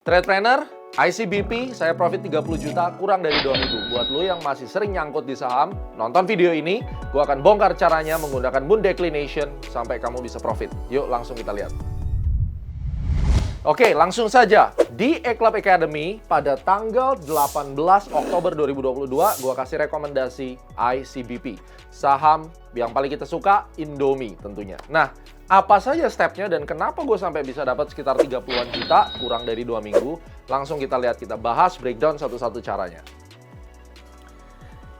Tradepreneur, ICBP, saya profit 30 juta kurang dari 2 minggu. Buat lo yang masih sering nyangkut di saham, nonton video ini, gue akan bongkar caranya menggunakan Moon Declination sampai kamu bisa profit. Yuk langsung kita lihat. Oke, langsung saja. Di eClub Academy pada tanggal 18 Oktober 2022, gue kasih rekomendasi ICBP. Saham yang paling kita suka, Indomie tentunya. Nah, apa saja stepnya dan kenapa gue sampai bisa dapat sekitar 30-an juta kurang dari 2 minggu? Langsung kita lihat, kita bahas breakdown satu-satu caranya.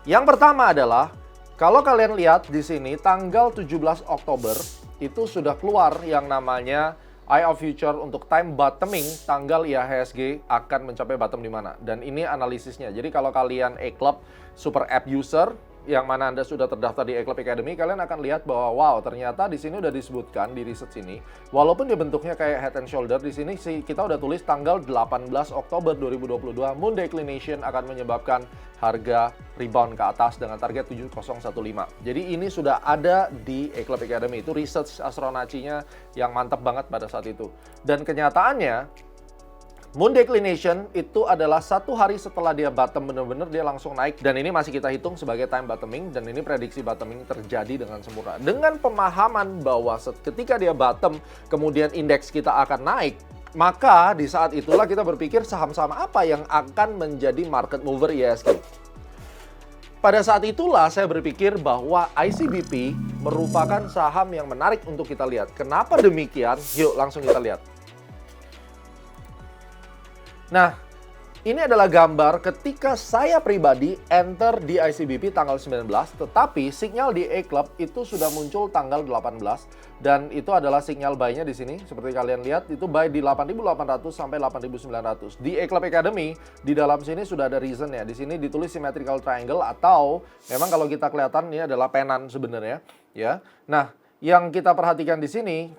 Yang pertama adalah, kalau kalian lihat di sini tanggal 17 Oktober itu sudah keluar yang namanya Eye of Future untuk time bottoming tanggal IHSG akan mencapai bottom di mana. Dan ini analisisnya. Jadi kalau kalian eClub Super App user yang mana Anda sudah terdaftar di eClub Academy, kalian akan lihat bahwa wow, ternyata di sini udah disebutkan di riset sini, walaupun dia bentuknya kayak head and shoulder, di sini sih kita udah tulis tanggal 18 Oktober 2022 Moon Declination akan menyebabkan harga rebound ke atas dengan target 7015. Jadi ini sudah ada di eClub Academy, itu research Astronaci-nya yang mantap banget pada saat itu. Dan kenyataannya Moon Declination itu adalah satu hari setelah dia bottom, benar-benar dia langsung naik. Dan ini masih kita hitung sebagai time bottoming, dan ini prediksi bottoming terjadi dengan sempurna. Dengan pemahaman bahwa ketika dia bottom, kemudian indeks kita akan naik, maka di saat itulah kita berpikir saham-saham apa yang akan menjadi market mover IHSG. Pada saat itulah saya berpikir bahwa ICBP merupakan saham yang menarik untuk kita lihat. Kenapa demikian? Yuk langsung kita lihat. Nah, ini adalah gambar ketika saya pribadi enter di ICBP tanggal 19, tetapi sinyal di eClub itu sudah muncul tanggal 18, dan itu adalah sinyal buy-nya di sini. Seperti kalian lihat, itu buy di 8.800 sampai 8.900. Di eClub Academy, di dalam sini sudah ada reason ya. Di sini ditulis symmetrical triangle, atau memang kalau kita kelihatan ini adalah penan sebenarnya, ya. Nah, yang kita perhatikan di sini,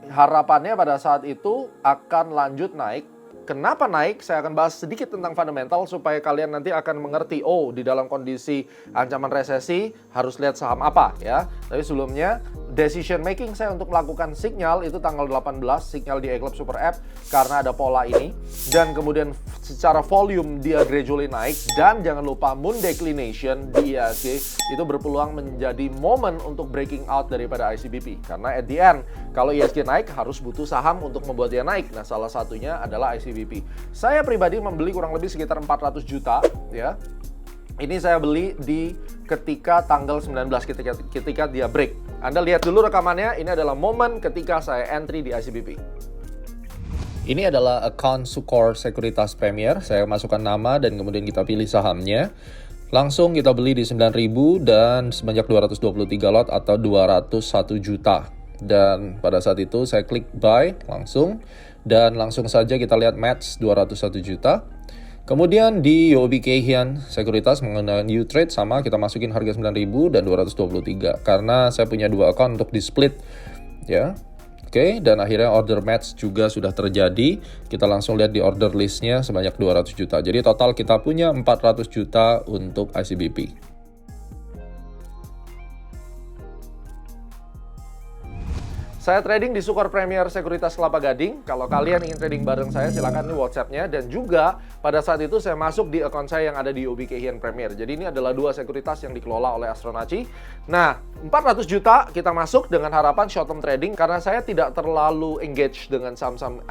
harapannya pada saat itu akan lanjut naik. Kenapa naik? Saya akan bahas sedikit tentang fundamental supaya kalian nanti akan mengerti, oh di dalam kondisi ancaman resesi harus lihat saham apa ya. Tapi sebelumnya, decision making saya untuk melakukan signal itu tanggal 18, signal di eClub Super App karena ada pola ini. Dan kemudian secara volume dia gradually naik, dan jangan lupa Moon Declination di IHSG itu berpeluang menjadi momen untuk breaking out daripada ICBP. Karena at the end, kalau IHSG naik harus butuh saham untuk membuat dia naik. Nah, salah satunya adalah ICBP. Saya pribadi membeli kurang lebih sekitar 400 juta ya. Ini saya beli di ketika tanggal 19 ketika dia break. Anda lihat dulu rekamannya, ini adalah momen ketika saya entry di ICBP. Ini adalah account Sukor Sekuritas Premier. Saya masukkan nama dan kemudian kita pilih sahamnya. Langsung kita beli di 9.000 dan sebanyak 223 lot atau 201 juta. Dan pada saat itu saya klik buy langsung. Dan langsung saja kita lihat match 201 juta. Kemudian di UOB Kay Hian Sekuritas menggunakan U-Trade sama, kita masukin harga 9.000 dan 223. Karena saya punya dua account untuk di split ya. Oke, dan akhirnya order match juga sudah terjadi. Kita langsung lihat di order listnya sebanyak 200 juta. Jadi total kita punya 400 juta untuk ICBP. Saya trading di Sukor Premier Sekuritas Kelapa Gading. Kalau kalian ingin trading bareng saya, silakan nih WhatsApp-nya. Dan juga pada saat itu saya masuk di akun saya yang ada di UOB Kay Hian Premier. Jadi ini adalah dua sekuritas yang dikelola oleh Astronaci. Nah, 400 juta kita masuk dengan harapan short term trading. Karena saya tidak terlalu engage dengan saham-saham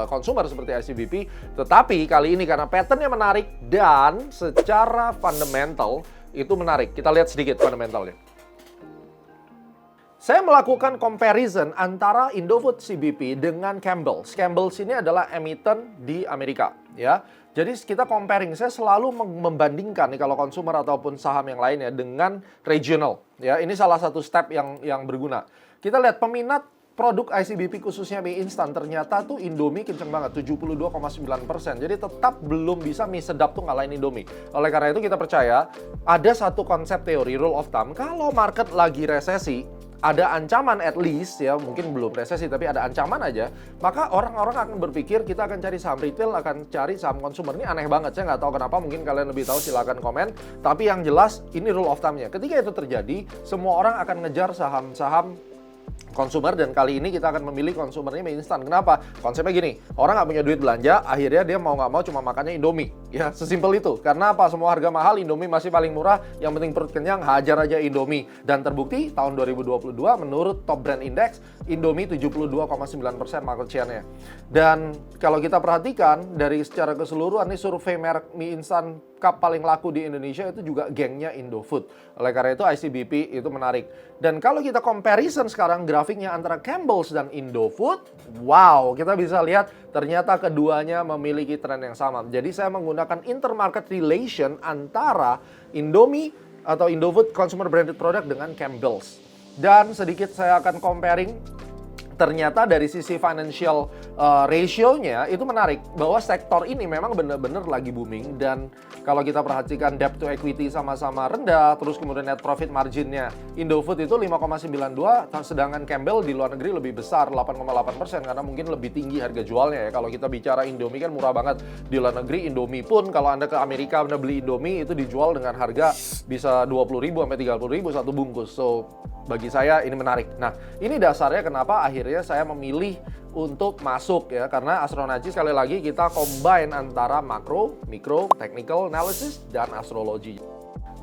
consumer seperti ICBP. Tetapi kali ini karena pattern-nya menarik dan secara fundamental itu menarik. Kita lihat sedikit fundamentalnya. Saya melakukan comparison antara Indofood CBP dengan Campbell's. Campbell's ini adalah emiten di Amerika, ya. Jadi kita comparing, saya selalu membandingkan nih kalau consumer ataupun saham yang lainnya dengan regional, ya. Ini salah satu step yang berguna. Kita lihat peminat produk ICBP khususnya mie instan, ternyata tuh Indomie kenceng banget, 72,9%. Jadi tetap belum bisa mie sedap tuh ngalahin Indomie. Oleh karena itu kita percaya ada satu konsep teori rule of thumb, kalau market lagi resesi, ada ancaman at least ya, mungkin belum resesi tapi ada ancaman aja, maka orang-orang akan berpikir kita akan cari saham retail, akan cari saham consumer. Ini aneh banget, saya nggak tahu kenapa, mungkin kalian lebih tahu silahkan komen. Tapi yang jelas ini rule of thumb-nya. Ketika itu terjadi, semua orang akan ngejar saham-saham konsumer, dan kali ini kita akan memilih konsumernya mie instan. Kenapa? Konsepnya gini, orang nggak punya duit belanja, akhirnya dia mau nggak mau cuma makannya Indomie. Ya, sesimpel itu. Karena apa? Semua harga mahal, Indomie masih paling murah, yang penting perut kenyang, hajar aja Indomie. Dan terbukti, tahun 2022 menurut Top Brand Index, Indomie 72,9% market share-nya. Dan kalau kita perhatikan, dari secara keseluruhan, nih survei merek mie instan cup paling laku di Indonesia itu juga gengnya Indofood. Oleh karena itu ICBP itu menarik. Dan kalau kita comparison sekarang grafiknya antara Campbell's dan Indofood, wow, kita bisa lihat ternyata keduanya memiliki tren yang sama. Jadi saya menggunakan intermarket relation antara Indomie atau Indofood consumer branded product dengan Campbell's. Dan sedikit saya akan comparing. Ternyata dari sisi financial ratio-nya itu menarik bahwa sektor ini memang benar-benar lagi booming, dan kalau kita perhatikan debt to equity sama-sama rendah, terus kemudian net profit margin-nya Indofood itu 5,92, sedangkan Campbell di luar negeri lebih besar 8,8% karena mungkin lebih tinggi harga jualnya ya. Kalau kita bicara Indomie kan murah banget di luar negeri. Indomie pun kalau Anda ke Amerika Anda beli Indomie itu dijual dengan harga bisa 20.000 sampai 30.000 satu bungkus. So bagi saya ini menarik. Nah, ini dasarnya kenapa akhirnya saya memilih untuk masuk ya, karena Astronaci sekali lagi kita combine antara makro, mikro, technical analysis, dan astrologi.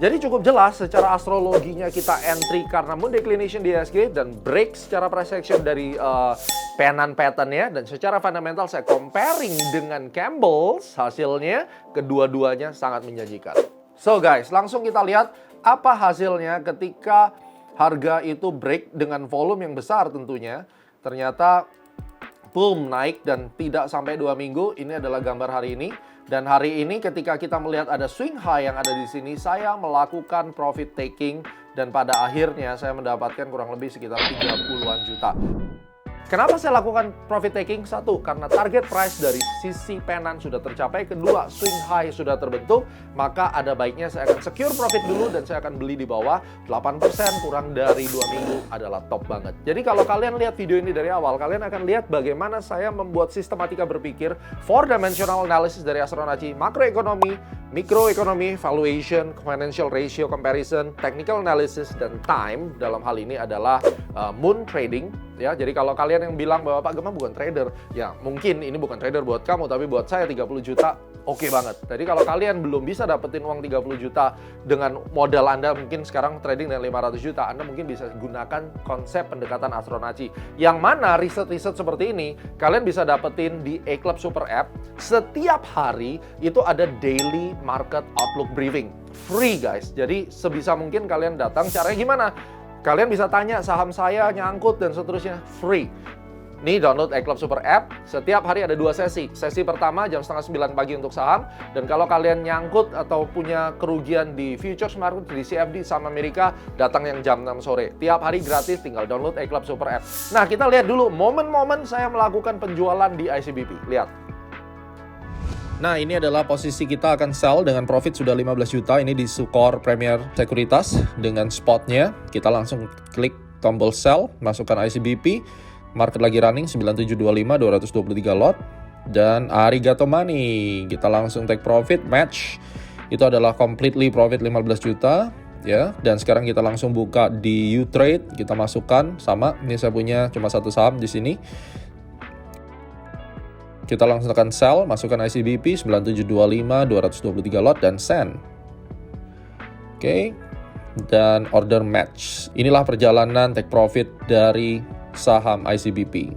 Jadi cukup jelas secara astrologinya kita entry karena moon declination di IHSG dan break secara price action dari penan pattern-nya, dan secara fundamental saya comparing dengan Campbell's, hasilnya kedua-duanya sangat menjanjikan. So guys, langsung kita lihat apa hasilnya ketika harga itu break dengan volume yang besar tentunya. Ternyata boom, naik dan tidak sampai 2 minggu. Ini adalah gambar hari ini. Dan hari ini ketika kita melihat ada swing high yang ada di sini, saya melakukan profit taking. Dan pada akhirnya saya mendapatkan kurang lebih sekitar 30-an juta. Kenapa saya lakukan profit taking? Satu, karena target price dari sisi penan sudah tercapai. Kedua, swing high sudah terbentuk. Maka ada baiknya saya akan secure profit dulu dan saya akan beli di bawah. 8% kurang dari 2 minggu adalah top banget. Jadi kalau kalian lihat video ini dari awal, kalian akan lihat bagaimana saya membuat sistematika berpikir 4-dimensional analysis dari Astronaci, makroekonomi, mikroekonomi, valuation, financial ratio comparison, technical analysis, dan time. Dalam hal ini adalah moon trading. Ya, jadi kalau kalian yang bilang bahwa Pak Gemma bukan trader, ya mungkin ini bukan trader buat kamu, tapi buat saya 30 juta oke banget. Jadi kalau kalian belum bisa dapetin uang 30 juta dengan modal Anda mungkin sekarang trading dengan 500 juta, Anda mungkin bisa gunakan konsep pendekatan Astronaci. Yang mana riset-riset seperti ini kalian bisa dapetin di A-Club Super App. Setiap hari itu ada daily market outlook briefing. Free guys, jadi sebisa mungkin kalian datang. Caranya gimana? Kalian bisa tanya saham saya nyangkut dan seterusnya, free. Nih download A-Club Super App, setiap hari ada 2 sesi. Sesi pertama jam setengah 9 pagi untuk saham, dan kalau kalian nyangkut atau punya kerugian di futures market, di CFD sama Amerika, datang yang jam 6 sore. Tiap hari gratis, tinggal download A-Club Super App. Nah, kita lihat dulu momen-momen saya melakukan penjualan di ICBP. Lihat. Nah, ini adalah posisi kita akan sell dengan profit sudah 15 juta. Ini di Sukor Premier Sekuritas dengan spotnya. Kita langsung klik tombol sell, masukkan ICBP. Market lagi running 9725, 223 lot. Dan arigato money. Kita langsung take profit, match. Itu adalah completely profit 15 juta. Ya, dan sekarang kita langsung buka di U-Trade. Kita masukkan, sama. Ini saya punya cuma satu saham di sini. Kita langsung tekan sell, masukkan ICBP 9725, 223 lot, dan send. Oke, dan order match. Inilah perjalanan take profit dari saham ICBP.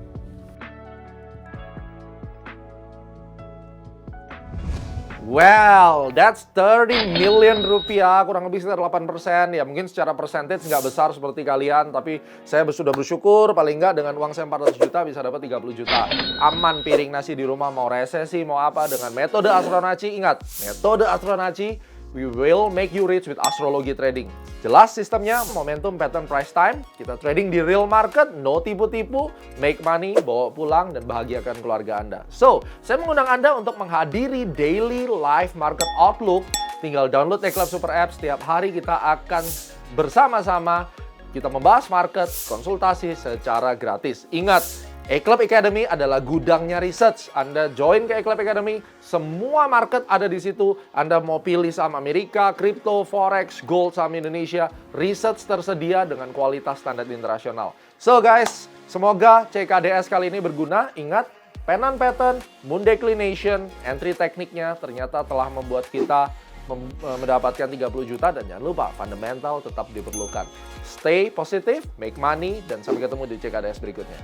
Well, that's 30 million rupiah, kurang lebih sekitar 8%. Ya mungkin secara percentage nggak besar seperti kalian, tapi saya sudah bersyukur paling nggak dengan uang saya 400 juta bisa dapat 30 juta. Aman piring nasi di rumah, mau resesi, mau apa, dengan metode Astronaci. Ingat, metode Astronaci, we will make you rich with astrologi trading. Jelas sistemnya, momentum, pattern, price time. Kita trading di real market, no tipu-tipu, make money, bawa pulang, dan bahagiakan keluarga Anda. So, saya mengundang Anda untuk menghadiri daily live market outlook. Tinggal download A-Club Super App. Setiap hari kita akan bersama-sama kita membahas market, konsultasi secara gratis. Ingat, A-Club Academy adalah gudangnya research. Anda join ke A-Club Academy, semua market ada di situ. Anda mau pilih saham Amerika, kripto, forex, gold, saham Indonesia, research tersedia dengan kualitas standar internasional. So guys, semoga CKDS kali ini berguna. Ingat, Pennant Pattern, Moon Declination, entry tekniknya ternyata telah membuat kita mendapatkan 30 juta, dan jangan lupa fundamental tetap diperlukan. Stay positive, make money, dan sampai ketemu di CKDS berikutnya.